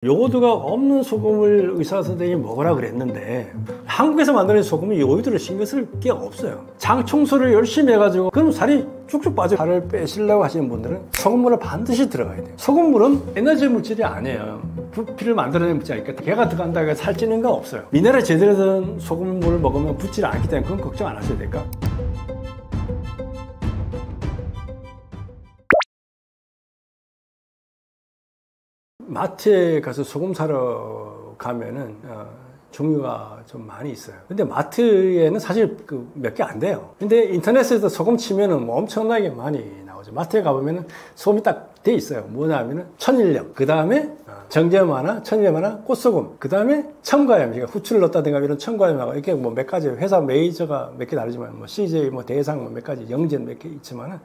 요오드가 없는 소금을 의사 선생님이 먹으라 그랬는데 한국에서 만드는 소금이 요오드를 신경 쓸 게 없어요. 장 청소를 열심히 해가지고 그럼 살이 쭉쭉 빠져. 살을 빼시려고 하시는 분들은 소금물을 반드시 들어가야 돼요. 소금물은 에너지 물질이 아니에요. 부피를 만들어내는 물질이니까 걔가 들어간다고 해서 살찌는 건 없어요. 미네랄 제대로 된 소금물을 먹으면 붙지 않기 때문에 그건 걱정 안 하셔도 될까? 마트에 가서 소금 사러 가면은 종류가 좀 많이 있어요. 근데 마트에는 사실 몇 개 안 돼요. 근데 인터넷에서 소금 치면은 뭐 엄청나게 많이 나오죠. 마트에 가보면은 소금이 딱 돼 있어요. 뭐냐면은 천일염, 그 다음에 정제염 하나, 천일염 하나, 꽃소금, 그 다음에 첨가염, 그러니까 후추를 넣었다든가 이런 첨가염하고 이렇게 뭐 몇 가지 회사 메이저가 몇 개 다르지만 뭐 CJ, 뭐 대상 뭐 몇 가지 영진 몇 개 있지만은.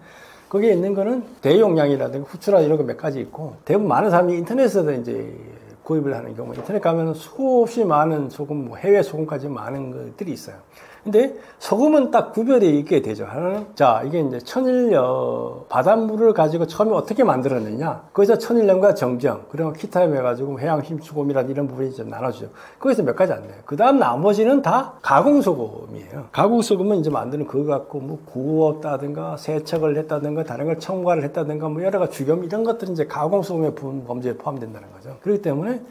거기에 있는 거는 대용량이라든가 후추라 이런 거 몇 가지 있고, 대부분 많은 사람이 인터넷에서 이제 구입을 하는 경우, 인터넷 가면 수없이 많은 소금, 뭐 해외 소금까지 많은 것들이 있어요. 근데 소금은 딱 구별이 있게 되죠. 하나는, 자, 이게 이제 천일염, 바닷물을 가지고 처음에 어떻게 만들었느냐. 거기서 천일염과 정제염, 그리고 키타염 해가지고 해양심수금이라든지 이런 부분이 좀 나눠주죠. 거기서 몇 가지 안 돼요. 그 다음 나머지는 다 가공소금이에요. 가공소금은 이제 만드는 그거 갖고 뭐 구웠다든가 세척을 했다든가 다른 걸 첨가를 했다든가 뭐 여러 가지 주겸 이런 것들은 이제 가공소금의 범죄에 포함된다는 거죠. 그렇기 때문에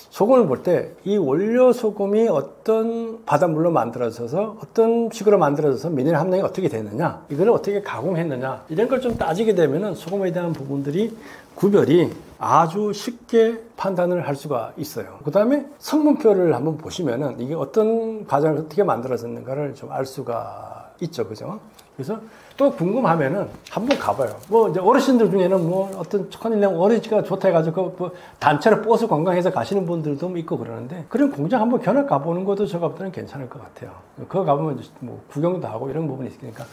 소금을 볼 때 이 원료 소금이 어떤 바닷물로 만들어져서 어떤 식으로 만들어져서 미네랄 함량이 어떻게 되느냐, 이걸 어떻게 가공했느냐, 이런 걸 좀 따지게 되면은 소금에 대한 부분들이 구별이 아주 쉽게 판단을 할 수가 있어요. 그 다음에 성분표를 한번 보시면은 이게 어떤 과정을 어떻게 만들어졌는가를 좀 알 수가 있죠. 그죠? 그래서 또 궁금하면은 한번 가봐요. 뭐 이제 어르신들 중에는 뭐 어떤 천일염 어리지가 좋다 해가지고 뭐 단체로 버스 관광해서 가시는 분들도 있고 그러는데, 그런 공장 한번 견학 가보는 것도 제가 볼 때는 괜찮을 것 같아요. 그거 가보면 뭐 구경도 하고 이런 부분이 있으니까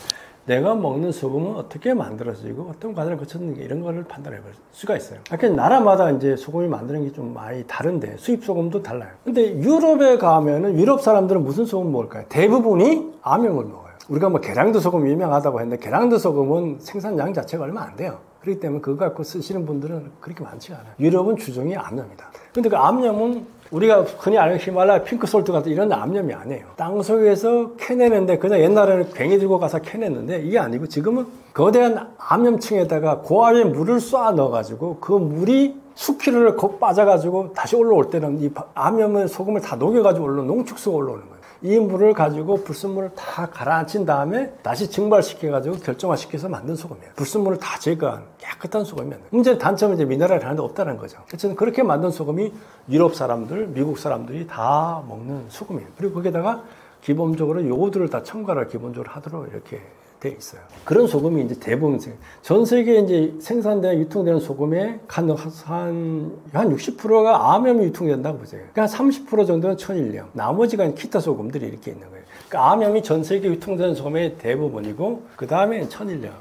내가 먹는 소금은 어떻게 만들어지고 어떤 과정을 거쳤는지 이런 거를 판단해 볼 수가 있어요. 나라마다 이제 소금이 만드는 게 좀 많이 다른데 수입 소금도 달라요. 근데 유럽에 가면은 유럽 사람들은 무슨 소금 먹을까요? 대부분이 암염을 먹어요. 우리가 뭐 계량도 소금 유명하다고 했는데 계량도 소금은 생산량 자체가 얼마 안 돼요. 그렇기 때문에 그거 갖고 쓰시는 분들은 그렇게 많지가 않아요. 유럽은 주종이 암염이다. 근데 그 암염은 우리가 흔히 아는 히말라야 핑크솔트 같은 이런 암염이 아니에요. 땅속에서 캐내는데, 그냥 옛날에는 괭이 들고 가서 캐냈는데 이게 아니고 지금은 거대한 암염층에다가 고압의 물을 쏴 넣어가지고 그 물이 수키로를 곧 빠져가지고 다시 올라올 때는 이 암염의 소금을 다 녹여가지고 농축수가 올라오는 거예요. 이 물을 가지고 불순물을 다 가라앉힌 다음에 다시 증발시켜가지고 결정화시켜서 만든 소금이에요. 불순물을 다 제거한 깨끗한 소금이에요. 문제는 단점은 이제 미네랄이 하나도 없다는 거죠. 어쨌든 그렇게 만든 소금이 유럽 사람들, 미국 사람들이 다 먹는 소금이에요. 그리고 거기에다가 기본적으로 요오드를 다 첨가를 기본적으로 하도록 이렇게 돼 있어요. 그런 소금이 이제 대부분 전 세계에 이제 생산되어 유통되는 소금의 한 60%가 암염이 유통된다고 보세요. 그러니까 30% 정도는 천일염, 나머지가 키타 소금들이 이렇게 있는 거예요. 그러니까 암염이 전 세계 유통되는 소금의 대부분이고, 그 다음에 천일염이에요.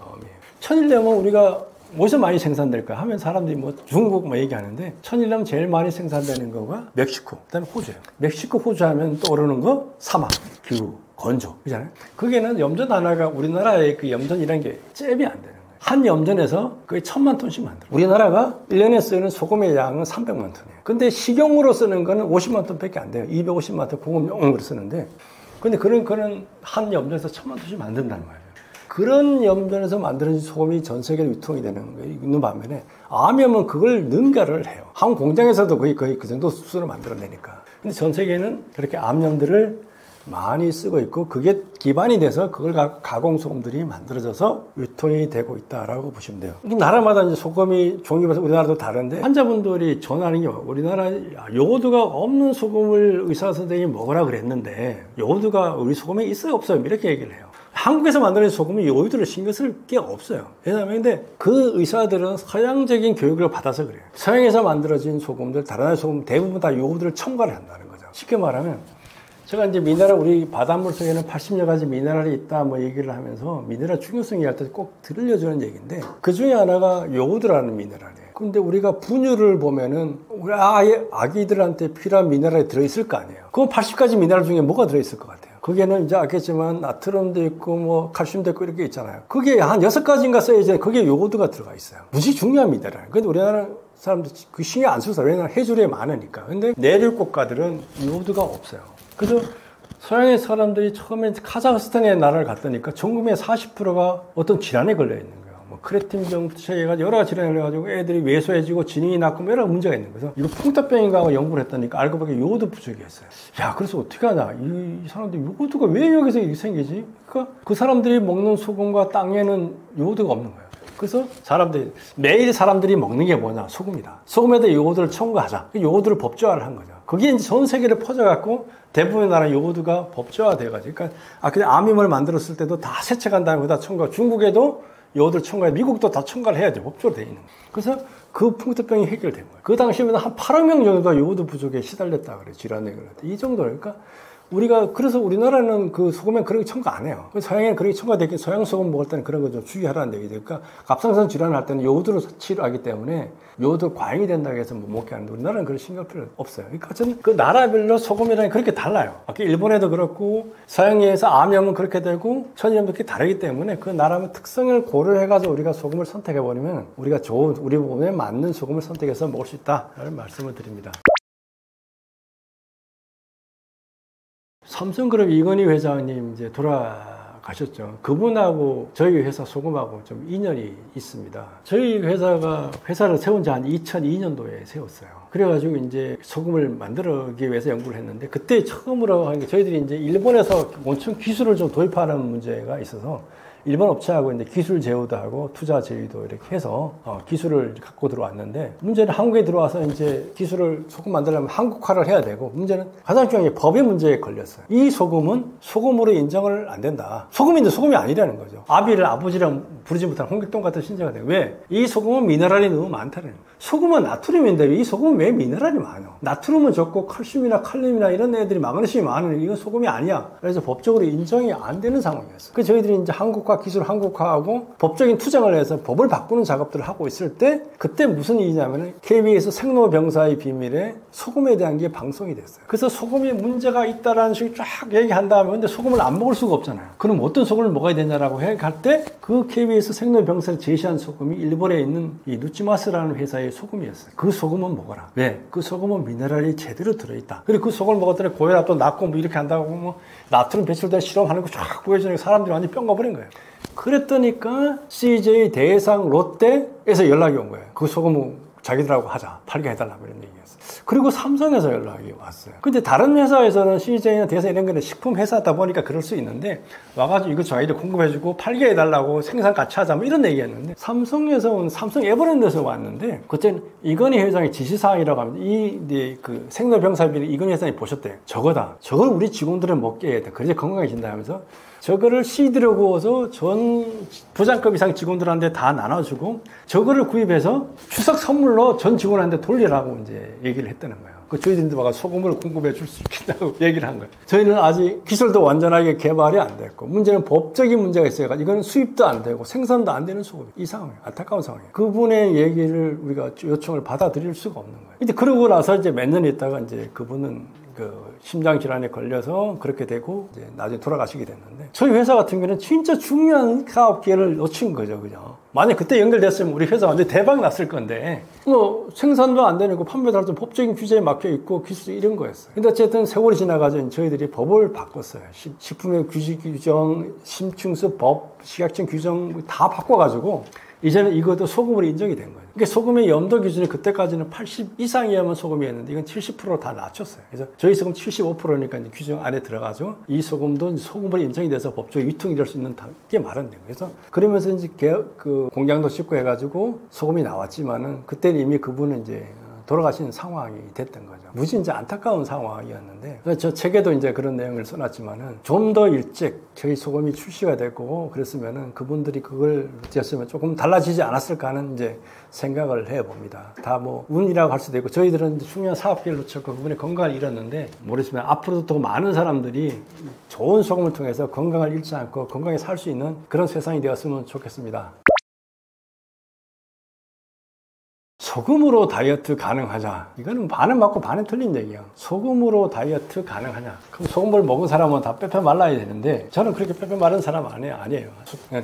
천일염은 우리가 어디서 많이 생산될까 하면 사람들이 뭐 중국 뭐 얘기하는데, 천일염 제일 많이 생산되는 거가 멕시코, 그 다음에 호주예요. 멕시코, 호주 하면 떠오르는 거 사막, 기후, 건조, 그잖아요. 거기에는 염전 하나가 우리나라의 그 염전이라는 게 잽이 안 되는 거예요. 한 염전에서 거의 1000만 톤씩 만들어요. 우리나라가 1년에 쓰는 소금의 양은 300만 톤이에요. 근데 식용으로 쓰는 거는 50만 톤밖에 안 돼요. 250만 톤 공업용으로 쓰는데, 근데 그런 한 염전에서 1000만 톤씩 만든다는 거예요. 그런 염전에서 만들어진 소금이 전 세계로 유통이 되는 거예요. 있는 반면에 암염은 그걸 능가를 해요. 한 공장에서도 거의 그 정도 수준을 만들어내니까. 근데 전 세계는 그렇게 암염들을 많이 쓰고 있고, 그게 기반이 돼서 그걸 가공소금들이 만들어져서 유통이 되고 있다라고 보시면 돼요. 나라마다 이제 소금이 종류가 우리나라도 다른데, 환자분들이 전하는 게 우리나라 요오드가 없는 소금을 의사 선생님이 먹으라 그랬는데 요오드가 우리 소금에 있어요 없어요 이렇게 얘기를 해요. 한국에서 만드는 소금은 요오드를 신경 쓸 게 없어요. 왜냐하면 근데 그 의사들은 서양적인 교육을 받아서 그래요. 서양에서 만들어진 소금들, 다른 나라 소금 대부분 다 요오드를 첨가를 한다는 거죠. 쉽게 말하면 제가 이제 미네랄, 우리 바닷물 속에는 80여 가지 미네랄이 있다 뭐 얘기를 하면서 미네랄 중요성 얘기할 때 꼭 들려주는 얘기인데, 그 중에 하나가 요오드라는 미네랄이에요. 근데 우리가 분유를 보면은 우리 아기들한테 필요한 미네랄이 들어있을 거 아니에요. 그럼 80가지 미네랄 중에 뭐가 들어있을 것 같아요? 거기에는 이제 알겠지만 나트륨도 있고 뭐 칼슘도 있고 이렇게 있잖아요. 그게 한 6가지인가 써야지 거기에 요오드가 들어가 있어요. 무지 중요한 미네랄. 근데 우리나라는 사람들 그 신경 안 써서 왜냐면 해조류에 많으니까. 근데 내륙 국가들은 요오드가 없어요. 그래서 서양의 사람들이 처음에 카자흐스탄의 나라를 갔다니까 전국의 40%가 어떤 질환에 걸려 있는 거예요. 뭐 크레틴병부터 시작해가지고 여러 가지 질환이 걸려가지고 애들이 왜소해지고 지능이 낮고 여러 문제가 있는 거죠. 이거 풍토병인가 하고 연구를 했다니까 알고 보니까 요오드 부족이었어요. 야, 그래서 어떻게 하냐. 이 사람들이 요오드가 왜 여기서 이렇게 생기지? 그러니까 그 사람들이 먹는 소금과 땅에는 요오드가 없는 거예요. 그래서 사람들이 매일 사람들이 먹는 게 뭐냐? 소금이다. 소금에다 요오드를 첨가하자. 요오드를 법제화를 한 거죠. 그게 이제 전 세계를 퍼져갖고 대부분의 나라 요오드가 법제화 돼가지고, 그러니까 그냥 암염을 만들었을 때도 다 세척한 다음에 다 첨가. 중국에도 요오드를 첨가해, 미국도 다 첨가를 해야 돼. 법제로 돼 있는 거예요. 그래서 그 풍토병이 해결된 거예요. 그 당시에는 한 8억 명 정도가 요오드 부족에 시달렸다 그래. 질환에 걸렸다. 이 정도로. 그러니까 그래서 우리나라는 그 소금에 그런 게 첨가 안 해요. 서양에는 그런 게 첨가되기, 서양 소금 먹을 때는 그런 거 좀 주의하라는 얘기죠. 그러니까 갑상선 질환을 할 때는 요오드로 치료하기 때문에 요오드 과잉이 된다고 해서 못 먹게 하는데 우리나라는 그런 신경 필요 없어요. 그러니까 어쨌든 그 나라별로 소금이라는 게 그렇게 달라요. 아까 일본에도 그렇고 서양에서 암염은 그렇게 되고 천연염도 그렇게 다르기 때문에 그 나라의 특성을 고려해가지고 우리가 소금을 선택해버리면 우리가 좋은, 우리 몸에 맞는 소금을 선택해서 먹을 수 있다라는 말씀을 드립니다. 삼성그룹 이건희 회장님 이제 돌아가셨죠. 그분하고 저희 회사 소금하고 좀 인연이 있습니다. 저희 회사가 회사를 세운 지 한 2002년도에 세웠어요. 그래가지고 이제 소금을 만들기 위해서 연구를 했는데 그때 처음으로 한 게 저희들이 이제 일본에서 온천 기술을 좀 도입하는 문제가 있어서 일본 업체하고 이제 기술 제휴도 하고 투자 제휴도 이렇게 해서 기술을 갖고 들어왔는데 문제는 한국에 들어와서 이제 기술을 소금 만들려면 한국화를 해야 되고 문제는 가장 중요한 게 법의 문제에 걸렸어요. 이 소금은 소금으로 인정을 안 된다. 소금인데 소금이 아니라는 거죠. 아비를 아버지랑 부르지 못한 홍길동 같은 신세가 돼요. 왜? 이 소금은 미네랄이 너무 많다는 거예요. 소금은 나트륨인데 이 소금은 왜 미네랄이 많아? 나트륨은 적고 칼슘이나 칼륨이나 이런 애들이 마그네슘이 많으니 이건 소금이 아니야. 그래서 법적으로 인정이 안 되는 상황이었어요. 그래서 저희들이 이제 한국화 기술 한국화하고 법적인 투쟁을 해서 법을 바꾸는 작업들을 하고 있을 때 그때 무슨 일이냐면은 KBS 생로병사의 비밀에 소금에 대한 게 방송이 됐어요. 그래서 소금이 문제가 있다라는 식으로 쫙 얘기한 다음에 근데 소금을 안 먹을 수가 없잖아요. 그럼 어떤 소금을 먹어야 되냐라고 할 때 그 KBS 생로병사를 제시한 소금이 일본에 있는 이 누치마스라는 회사의 소금이었어요. 그 소금은 먹어라. 왜? 그 소금은 미네랄이 제대로 들어있다. 그리고 그 소금을 먹었더니 고혈압도 낮고 뭐 이렇게 한다고 뭐 나트륨 배출된 실험하는 거 쫙 보여주니까 사람들이 완전히 뿅 가버린 거예요. 그랬더니까 CJ, 대상, 롯데에서 연락이 온 거예요. 그 소금은 자기들하고 하자. 팔게 해달라. 이런 얘기였어요. 그리고 삼성에서 연락이 왔어요. 근데 다른 회사에서는 CJ나 대상 이런 거는 식품 회사다 보니까 그럴 수 있는데 와가지고 이거 저희들 공급해주고 팔게 해달라고 생산 같이 하자. 뭐 이런 얘기였는데 삼성에서 온 삼성 에버랜드에서 왔는데 그때는 이건희 회장의 지시사항이라고 하면 그 생로병사비를 이건희 회장이 보셨대요. 저거다. 저걸 우리 직원들은 먹게 해야 돼. 그래야 건강해진다 하면서 저거를 CD로 구워서 전 부장급 이상 직원들한테 다 나눠주고 저거를 구입해서 추석 선물로 전 직원한테 돌리라고 이제 얘기를 했다는 거예요. 그 저희들도 막 소금을 공급해 줄 수 있다고 얘기를 한 거예요. 저희는 아직 기술도 완전하게 개발이 안 됐고 문제는 법적인 문제가 있어요. 이거는 수입도 안 되고 생산도 안 되는 소금이에요. 이 상황이에요. 안타까운 상황이에요. 그분의 얘기를 우리가 요청을 받아들일 수가 없는 거예요. 근데 그러고 나서 이제 몇 년 있다가 이제 그분은 그 심장 질환에 걸려서 그렇게 되고 이제 나중에 돌아가시게 됐는데 저희 회사 같은 경우는 진짜 중요한 사업 기회를 놓친 거죠, 그죠? 만약 그때 연결됐으면 우리 회사 완전 대박 났을 건데 뭐 생산도 안 되고 판매도 할 때 법적인 규제에 막혀 있고 기술 이런 거였어요. 근데 어쨌든 세월이 지나가서 저희들이 법을 바꿨어요. 식품의 규정, 심층수 법, 식약청 규정 다 바꿔가지고 이제는 이것도 소금으로 인정이 된 거예요. 그러니까 소금의 염도 기준이 그때까지는 80 이상이어야만 소금이었는데 이건 70% 다 낮췄어요. 그래서 저희 소금 75%니까 이제 규정 안에 들어가죠. 이 소금도 소금으로 인정이 돼서 법적으로 유통이 될 수 있는 게 마련된 거예요. 그래서 그러면서 이제 그 공장도 짓고 해가지고 소금이 나왔지만은 그때는 이미 그분은 이제 돌아가신 상황이 됐던 거죠. 무지 이제 안타까운 상황이었는데 저 책에도 이제 그런 내용을 써놨지만은 좀 더 일찍 저희 소금이 출시가 됐고 그랬으면은 그분들이 그걸 지었으면 조금 달라지지 않았을까 하는 이제 생각을 해봅니다. 다 뭐 운이라고 할 수도 있고 저희들은 중요한 사업기를 놓쳤고 그분의 건강을 잃었는데 모르지만 앞으로도 더 많은 사람들이 좋은 소금을 통해서 건강을 잃지 않고 건강히 살 수 있는 그런 세상이 되었으면 좋겠습니다. 소금으로 다이어트 가능하냐? 이거는 반은 맞고 반은 틀린 얘기예요. 소금으로 다이어트 가능하냐? 그럼 소금을 먹은 사람은 다 빼빼 말라야 되는데 저는 그렇게 빼빼 마른 사람 아니에요.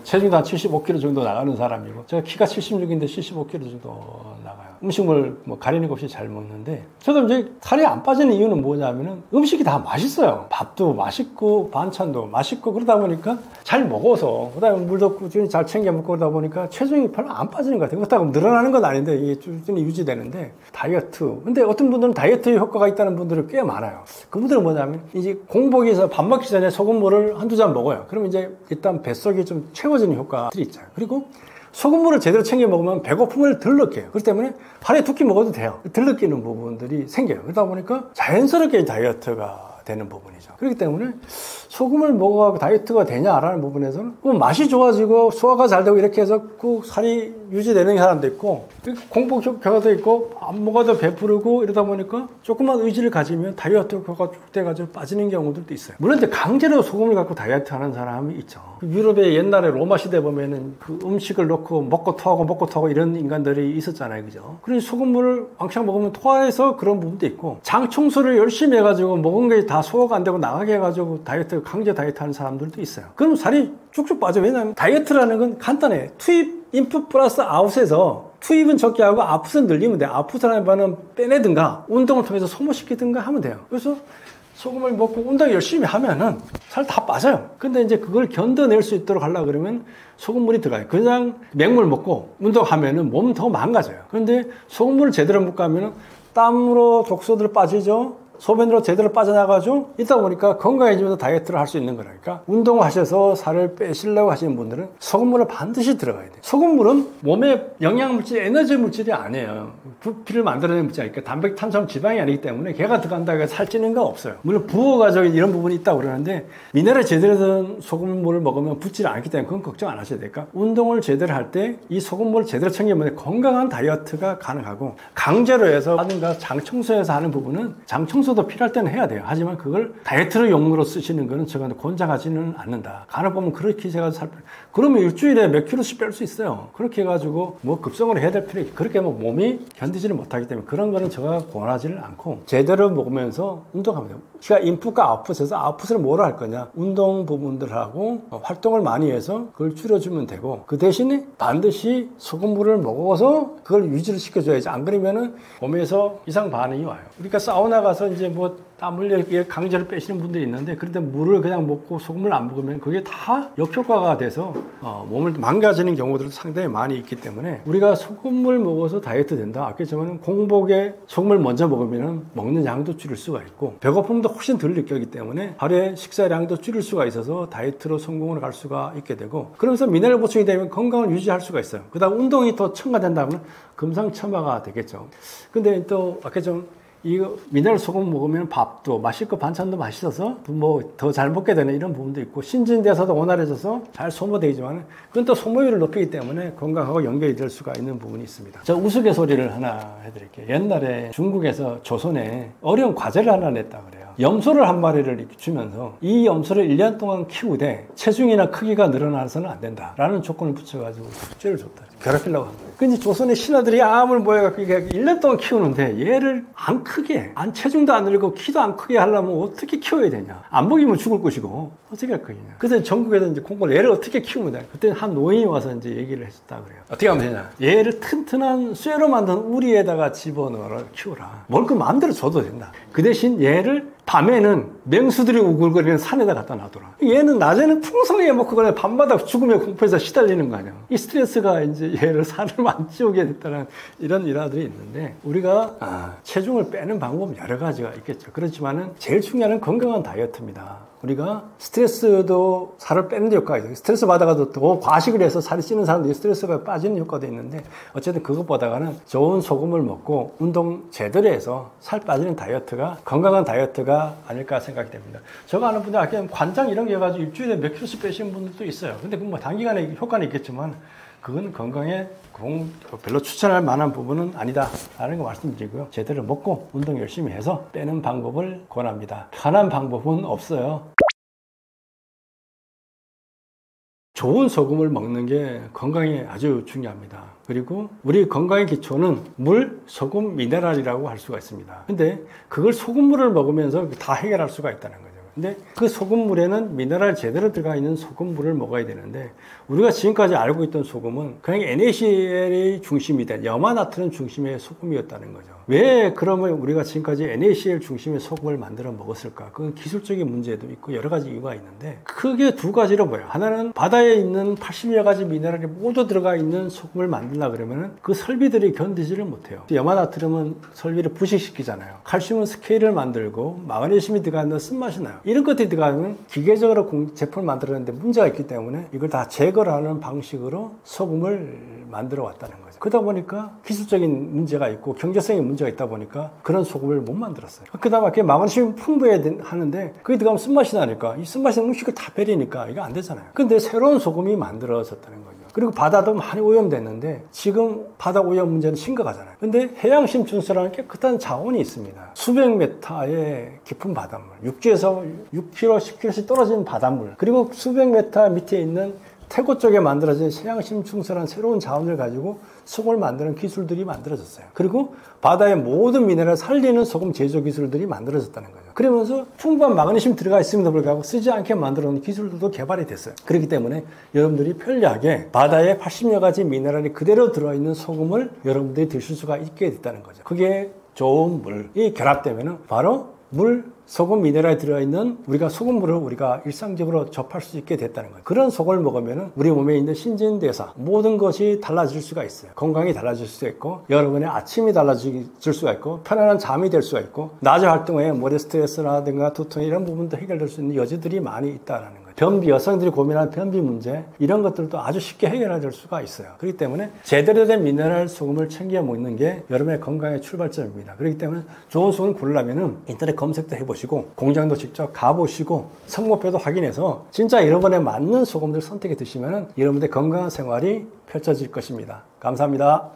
체중도 한 75kg 정도 나가는 사람이고 제가 키가 76인데 75kg 정도 나가요. 음식물 뭐 가리는 것 없이 잘 먹는데 저도 이제 살이 안 빠지는 이유는 뭐냐면은 음식이 다 맛있어요. 밥도 맛있고 반찬도 맛있고 그러다 보니까 잘 먹어서 그다음에 물도 꾸준히 잘 챙겨 먹고 그러다 보니까 체중이 별로 안 빠지는 것 같아요. 그렇다고 늘어나는 건 아닌데 이게 꾸준히 유지되는데 다이어트. 근데 어떤 분들은 다이어트에 효과가 있다는 분들이 꽤 많아요. 그분들은 뭐냐면 이제 공복에서 밥 먹기 전에 소금물을 한두 잔 먹어요. 그러면 이제 일단 뱃속이 좀 채워지는 효과들이 있잖아요. 그리고 소금물을 제대로 챙겨 먹으면 배고픔을 덜 느껴요. 그렇기 때문에 하루에 2끼 먹어도 돼요. 덜 느끼는 부분들이 생겨요. 그러다 보니까 자연스럽게 다이어트가 되는 부분이죠. 그렇기 때문에 소금을 먹어가지고 다이어트가 되냐라는 부분에서는 맛이 좋아지고 소화가 잘 되고 이렇게 해서 그 살이 유지되는 사람도 있고 공복 효과도 있고 안 먹어도 배부르고 이러다 보니까 조금만 의지를 가지면 다이어트 효과가 쭉 돼가지고 빠지는 경우들도 있어요. 물론 이제 강제로 소금을 갖고 다이어트 하는 사람이 있죠. 유럽의 옛날에 로마 시대 보면은 그 음식을 넣고 먹고 토하고 이런 인간들이 있었잖아요. 그죠? 그래서 소금물을 왕창 먹으면 토해서 그런 부분도 있고 장 청소를 열심히 해가지고 먹은 게 다 소화가 안 되고 나가게 해가지고 강제 다이어트 하는 사람들도 있어요. 그럼 살이 쭉쭉 빠져. 왜냐하면 다이어트라는 건 간단해. 투입, 인풋 플러스 아웃에서 투입은 적게 하고 아웃은 늘리면 돼. 아웃을 하면 빼내든가 운동을 통해서 소모시키든가 하면 돼요. 그래서 소금을 먹고 운동 열심히 하면은 살 다 빠져요. 근데 이제 그걸 견뎌낼 수 있도록 하려고 그러면 소금물이 들어가요. 그냥 맹물 먹고 운동하면은 몸은 더 망가져요. 그런데 소금물을 제대로 먹고 하면은 땀으로 독소들 빠지죠. 소변으로 제대로 빠져나가죠. 있다 보니까 건강해지면서 다이어트를 할 수 있는 거라니까. 운동을 하셔서 살을 빼시려고 하시는 분들은 소금물을 반드시 들어가야 돼요. 소금물은 몸의 영양물질, 에너지 물질이 아니에요. 부피를 만들어내는 물질이니까 단백, 탄수화물, 지방이 아니기 때문에 걔가 들어간다고 해서 살찌는 건 없어요. 물론 부어가지고 이런 부분이 있다고 그러는데 미네랄 제대로 된 소금물을 먹으면 붓지를 않기 때문에 그건 걱정 안 하셔도 될까. 운동을 제대로 할 때 이 소금물을 제대로 챙기면 건강한 다이어트가 가능하고 강제로 해서 하든가 장 청소해서 하는 부분은 장 청소도 필요할 때는 해야 돼요. 하지만 그걸 다이어트로 용으로 쓰시는 거는 제가 권장하지는 않는다. 간혹 보면 그렇게 제가 그러면 일주일에 몇 킬로씩 뺄 수 있어요. 그렇게 해가지고 뭐 급성으로 해야 될 필요 있고 그렇게 뭐 몸이 견디지를 못하기 때문에 그런 거는 제가 권하지는 않고 제대로 먹으면서 운동하면 돼요. 제가 인풋과 아웃풋에서 아웃풋을 뭐로 할 거냐. 운동 부분들하고 활동을 많이 해서 그걸 줄여주면 되고 그 대신에 반드시 소금물을 먹어서 그걸 유지를 시켜줘야지. 안 그러면은 몸에서 이상 반응이 와요. 그러니까 사우나 가서 이제 뭐 땀 흘려 강제로 빼시는 분들이 있는데 그런데 물을 그냥 먹고 소금을 안 먹으면 그게 다 역효과가 돼서 몸을 망가지는 경우들도 상당히 많이 있기 때문에 우리가 소금물 먹어서 다이어트 된다. 아까 전에는 공복에 소금을 먼저 먹으면 먹는 양도 줄일 수가 있고 배고픔도 훨씬 덜 느끼기 때문에 하루에 식사량도 줄일 수가 있어서 다이어트로 성공을 갈 수가 있게 되고 그러면서 미네랄 보충이 되면 건강을 유지할 수가 있어요. 그다음 운동이 더 첨가된다면 금상첨화가 되겠죠. 근데 또 아까 좀 이거 미네랄 소금 먹으면 밥도 맛있고 반찬도 맛있어서 뭐 더 잘 먹게 되는 이런 부분도 있고 신진대사도 원활해져서 잘 소모되지만 그건 또 소모율을 높이기 때문에 건강하고 연결이 될 수가 있는 부분이 있습니다. 저 우스갯소리를 하나 해드릴게요. 옛날에 중국에서 조선에 어려운 과제를 하나 냈다 그래요. 염소를 한 마리를 이렇게 주면서 이 염소를 1년 동안 키우되 체중이나 크기가 늘어나서는 안 된다 라는 조건을 붙여가지고 숙제를 줬다. 괴롭히려고 한 거예요. 근데 조선의 신하들이 암을 모여갖고 1년 동안 키우는데 얘를 안 크게, 체중도 안 늘고 키도 안 크게 하려면 어떻게 키워야 되냐. 안 먹이면 죽을 것이고 어떻게 할 거냐. 그래서 전국에서 이제 공부를 얘를 어떻게 키우면 되냐. 그때 한 노인이 와서 이제 얘기를 했었다 그래요. 어떻게 하면 되냐. 얘를 튼튼한 쇠로 만든 우리에다가 집어넣어라 키워라. 먹을 거 마음대로 줘도 된다. 그 대신 얘를 밤에는 맹수들이 우글거리는 산에다 갖다 놔둬라. 얘는 낮에는 풍성하게 먹고 그냥 밤마다 죽음의 공포에서 시달리는 거 아니야. 이 스트레스가 이제 얘를 살을 안 찌우게 됐다는 이런 일화들이 있는데 우리가 체중을 빼는 방법은 여러 가지가 있겠죠. 그렇지만은 제일 중요한 건강한 다이어트입니다. 우리가 스트레스도 살을 빼는 데 효과가 있어요. 스트레스 받아가도 더 과식을 해서 살이 찌는 사람들이 스트레스가 빠지는 효과도 있는데 어쨌든 그것보다는 좋은 소금을 먹고 운동 제대로 해서 살 빠지는 다이어트가 건강한 다이어트가 아닐까 생각이 됩니다. 제가 아는 분들 아까 관장 이런 게 해가지고 일주일에 몇 킬로씩 빼시는 분들도 있어요. 근데 그 뭐 단기간에 효과는 있겠지만 그건 건강에 별로 추천할 만한 부분은 아니다 라는 거 말씀드리고요. 제대로 먹고 운동 열심히 해서 빼는 방법을 권합니다. 편한 방법은 없어요. 좋은 소금을 먹는 게 건강에 아주 중요합니다. 그리고 우리 건강의 기초는 물, 소금, 미네랄이라고 할 수가 있습니다. 근데 그걸 소금물을 먹으면서 다 해결할 수가 있다는 거죠. 근데 그 소금물에는 미네랄 제대로 들어가 있는 소금물을 먹어야 되는데 우리가 지금까지 알고 있던 소금은 그냥 NaCl이 중심이 된 염화나트륨 중심의 소금이었다는 거죠. 왜 그러면 우리가 지금까지 NaCl 중심의 소금을 만들어 먹었을까? 그건 기술적인 문제도 있고 여러 가지 이유가 있는데 크게 두 가지로 보여요. 하나는 바다에 있는 80여 가지 미네랄이 모두 들어가 있는 소금을 만들려고 그러면 그 설비들이 견디지를 못해요. 염화나트륨은 설비를 부식시키잖아요. 칼슘은 스케일을 만들고 마그네슘이 들어가는 쓴맛이 나요. 이런 것들이 들어가면 기계적으로 제품을 만들었는데 문제가 있기 때문에 이걸 다 제거를 하는 방식으로 소금을 만들어 왔다는 거죠. 그러다 보니까 기술적인 문제가 있고 경제성의 문제가 있다 보니까 그런 소금을 못 만들었어요. 그다음에 마그네슘이 풍부해야 하는데 그게 들어가면 쓴맛이 나니까 이 쓴맛이 음식을 다 배리니까 이거 안 되잖아요. 근데 새로운 소금이 만들어졌다는 거죠. 그리고 바다도 많이 오염됐는데 지금 바다 오염 문제는 심각하잖아요. 근데 해양심층수라는 깨끗한 자원이 있습니다. 수백 메타의 깊은 바닷물, 육지에서 6km, 10km씩 떨어진 바닷물, 그리고 수백 메타 밑에 있는 태고 쪽에 만들어진 해양심층수라는 새로운 자원을 가지고 소금을 만드는 기술들이 만들어졌어요. 그리고 바다의 모든 미네랄을 살리는 소금 제조 기술들이 만들어졌다는 거죠. 그러면서 풍부한 마그네슘 들어가 있음에도 불구하고 쓰지 않게 만들어 놓은 기술들도 개발이 됐어요. 그렇기 때문에 여러분들이 편리하게 바다에 80여 가지 미네랄이 그대로 들어있는 소금을 여러분들이 드실 수가 있게 됐다는 거죠. 그게 좋은 물이 결합되면 바로 물, 소금, 미네랄이 들어있는 우리가 소금물을 우리가 일상적으로 접할 수 있게 됐다는 거예요. 그런 소금을 먹으면 우리 몸에 있는 신진대사 모든 것이 달라질 수가 있어요. 건강이 달라질 수가 있고 여러분의 아침이 달라질 수가 있고 편안한 잠이 될 수가 있고 낮에 활동에 머리 스트레스라든가 두통 이런 부분도 해결될 수 있는 여지들이 많이 있다는 거예요. 변비, 여성들이 고민하는 변비 문제 이런 것들도 아주 쉽게 해결될 수가 있어요. 그렇기 때문에 제대로 된 미네랄 소금을 챙겨 먹는 게 여러분의 건강의 출발점입니다. 그렇기 때문에 좋은 소금 고르려면 인터넷 검색도 해보시고 공장도 직접 가보시고 성분표도 확인해서 진짜 여러분에 맞는 소금들 선택해 드시면 여러분의 건강한 생활이 펼쳐질 것입니다. 감사합니다.